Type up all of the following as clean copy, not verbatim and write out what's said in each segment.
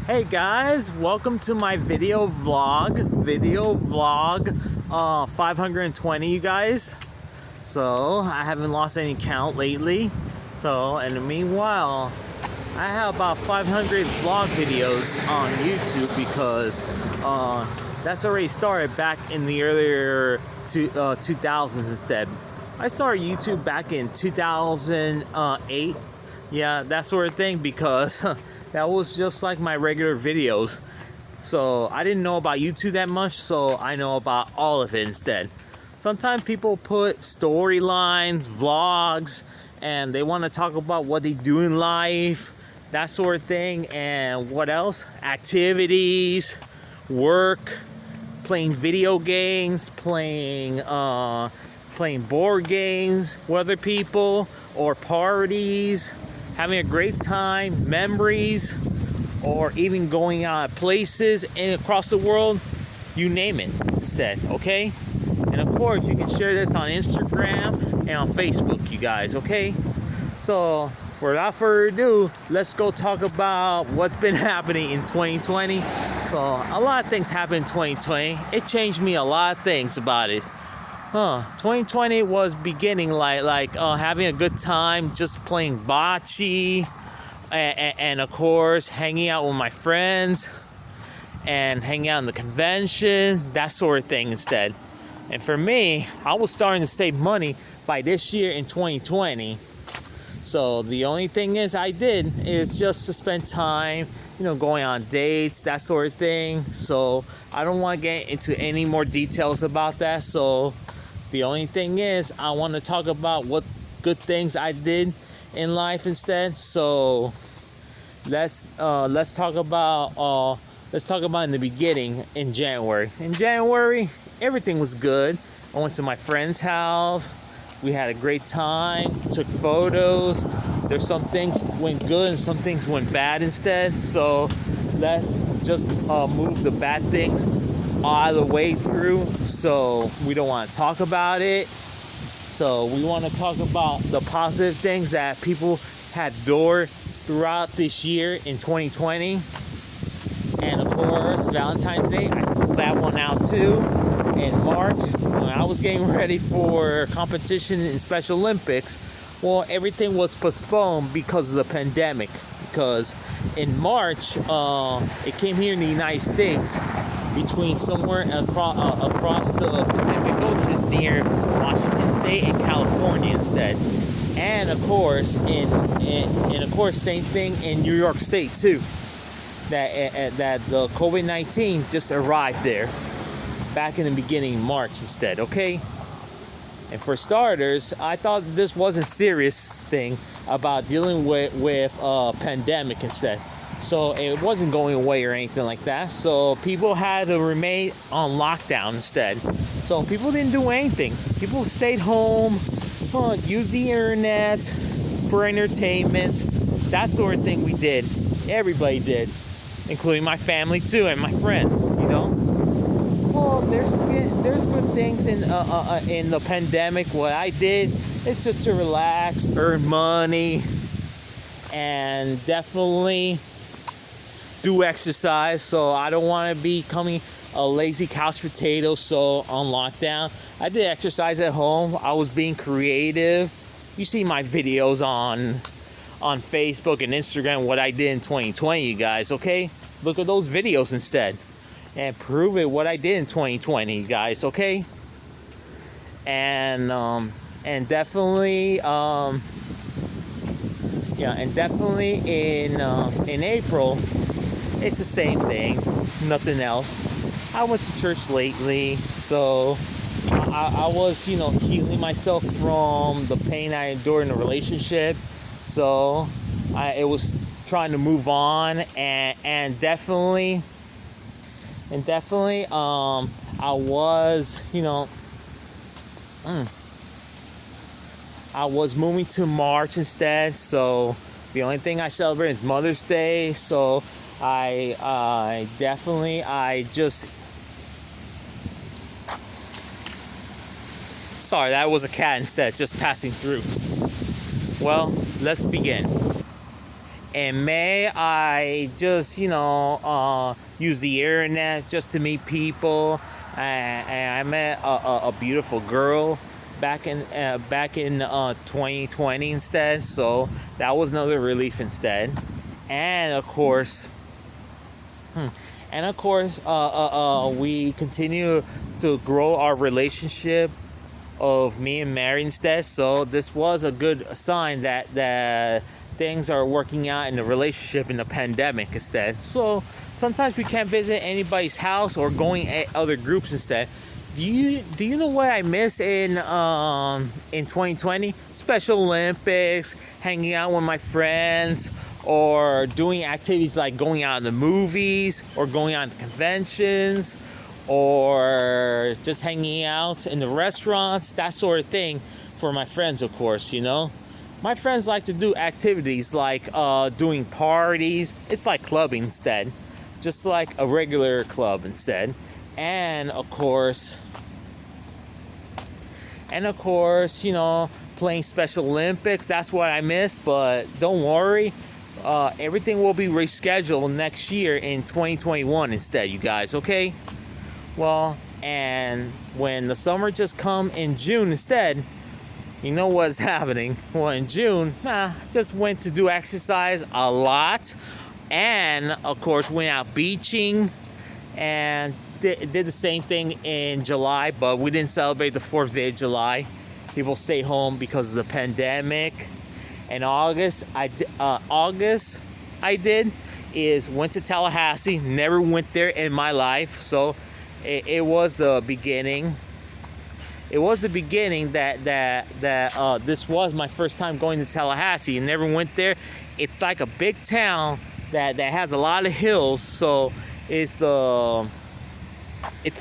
Hey guys, welcome to my video vlog 520, you guys. So I haven't lost any count lately. So, and meanwhile, I have about 500 vlog videos on YouTube because that's already started back in the earlier 2000s instead. I started YouTube back in 2008. Yeah, that sort of thing, because that was just like my regular videos. So I didn't know about YouTube that much, so I know about all of it instead. Sometimes people put storylines, vlogs, and they want to talk about what they do in life, that sort of thing, and what else? Activities, work, playing video games, playing board games with other people, or parties, having a great time, memories, or even going out places across the world, you name it instead, okay? And of course, you can share this on Instagram and on Facebook, you guys, okay? So, without further ado, let's go talk about what's been happening in 2020. So, a lot of things happened in 2020. It changed me a lot of things about it. 2020 was beginning like having a good time, just playing bocce, and of course hanging out with my friends and hanging out in the convention, that sort of thing instead. And for me, I was starting to save money by this year in 2020. So the only thing I did is just to spend time, going on dates, that sort of thing. So I don't want to get into any more details about that. So the only thing is, I want to talk about what good things I did in life instead. So let's talk about in the beginning, in January. In January, everything was good. I went to my friend's house. We had a great time. Took photos. There's some things went good and some things went bad instead. So let's just move the bad things all the way through, so we don't want to talk about it. So we want to talk about the positive things that people had endured throughout this year in 2020. And of course, Valentine's Day, I pulled that one out too. In March, when I was getting ready for competition in Special Olympics, well, everything was postponed because of the pandemic. Because in March, it came here in the United States, between somewhere across the Pacific Ocean near Washington State and California instead. And of course, same thing in New York State too. That the COVID-19 just arrived there back in the beginning of March instead, okay? And for starters, I thought this wasn't a serious thing about dealing with a pandemic instead. So it wasn't going away or anything like that. So people had to remain on lockdown instead. So people didn't do anything. People stayed home, used the internet for entertainment, that sort of thing we did. Everybody did, including my family too and my friends, Well, there's good things in the pandemic. What I did is just to relax, earn money, and definitely do exercise. So I don't want to be becoming a lazy couch potato. So on lockdown, I did exercise at home. I was being creative. You see my videos on Facebook and Instagram, what I did in 2020, you guys, okay? Look at those videos instead and prove it what I did in 2020, you guys, okay? And definitely in April, it's the same thing, nothing else. I went to church lately, so I was, healing myself from the pain I endured in a relationship. So it was trying to move on, and definitely, I was, I was moving to March instead. So the only thing I celebrate is Mother's Day. So I just, sorry, that was a cat instead, just passing through. Well, let's begin. In May, I just, use the internet just to meet people. And I met a beautiful girl back in 2020 instead. So that was another relief instead. And of course, we continue to grow our relationship of me and Mary instead. So this was a good sign that things are working out in the relationship in the pandemic instead. So sometimes we can't visit anybody's house or going at other groups instead. Do you know what I miss in 2020? Special Olympics, hanging out with my friends, or doing activities like going out in the movies or going out to conventions, or just hanging out in the restaurants, that sort of thing for my friends, of course, My friends like to do activities like doing parties. It's like clubbing instead, just like a regular club instead. And of course, playing Special Olympics. That's what I miss, but don't worry. Everything will be rescheduled next year in 2021 instead, you guys, okay? Well, and when the summer just come in June instead, you know what's happening. Well, in June, just went to do exercise a lot. And, of course, went out beaching and did the same thing in July, but we didn't celebrate the 4th day of July. People stay home because of the pandemic. In August, went to Tallahassee. Never went there in my life, so it was the beginning. It was the beginning that this was my first time going to Tallahassee. And never went there. It's like a big town that has a lot of hills, so it's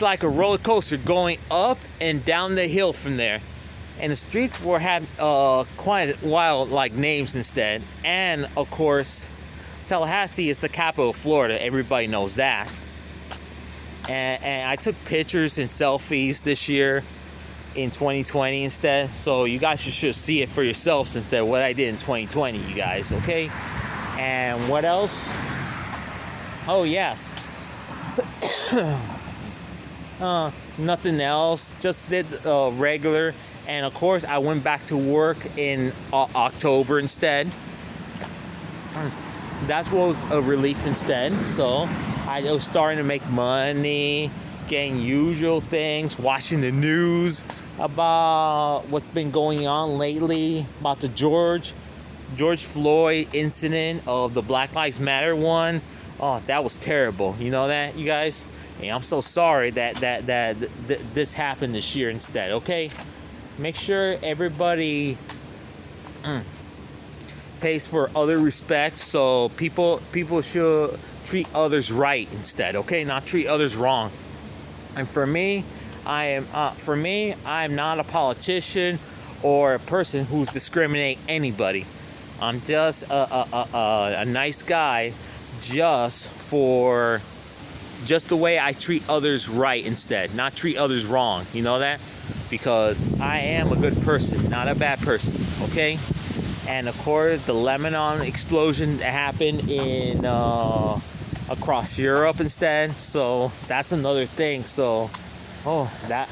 like a roller coaster going up and down the hill from there. And the streets have quite wild names instead. And of course, Tallahassee is the capital of Florida. Everybody knows that. And I took pictures and selfies this year in 2020 instead. So you guys should see it for yourselves instead of what I did in 2020, you guys, okay? And what else? Oh, yes. Nothing else. Just did regular. And of course, I went back to work in October instead. That was a relief instead. So I was starting to make money, getting usual things, watching the news about what's been going on lately, about the George Floyd incident of the Black Lives Matter one. Oh, that was terrible. You know that, you guys? And I'm so sorry that this happened this year instead, okay? Make sure everybody pays for other respect, so people should treat others right instead, okay? Not treat others wrong. And for me, I am not a politician or a person who's discriminating anybody. I'm just a nice guy, just the way I treat others right instead, not treat others wrong. You know that? Because I am a good person, not a bad person, okay? And of course, the Lebanon explosion happened in across Europe instead, so that's another thing. So, that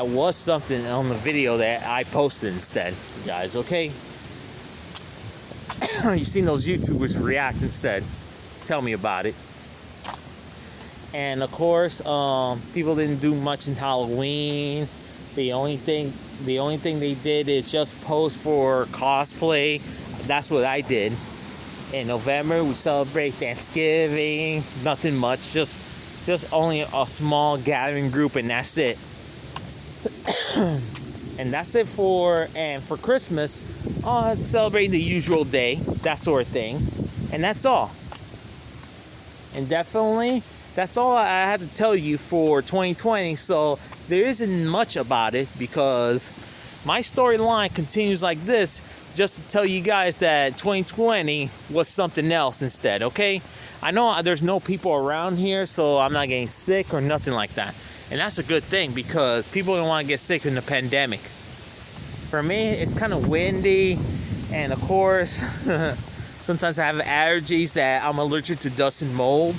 was something on the video that I posted instead, you guys, okay? You've seen those YouTubers react instead. Tell me about it. And of course, people didn't do much in Halloween. The only thing they did is just post for cosplay. That's what I did. In November, we celebrate Thanksgiving. Nothing much, just only a small gathering group, and that's it. And that's it for Christmas. Celebrate the usual day, that sort of thing, and that's all. And definitely, that's all I had to tell you for 2020. So there isn't much about it, because my storyline continues like this, just to tell you guys that 2020 was something else instead, okay? I know there's no people around here, so I'm not getting sick or nothing like that. And that's a good thing, because people don't want to get sick in the pandemic. For me, it's kind of windy, and of course, Sometimes I have allergies that I'm allergic to dust and mold.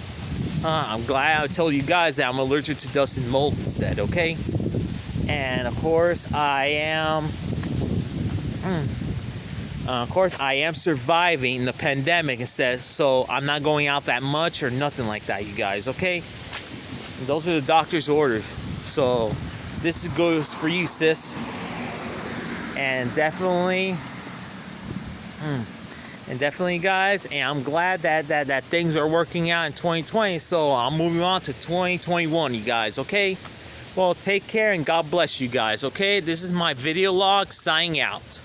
I'm glad I told you guys that I'm allergic to dust and mold instead, okay? And of course, I am surviving the pandemic instead, so I'm not going out that much or nothing like that, you guys, okay? Those are the doctor's orders. So this goes for you, sis. And definitely, guys, and I'm glad that things are working out in 2020. So I'm moving on to 2021, you guys, okay? Well, take care and God bless you guys, okay? This is my video log signing out.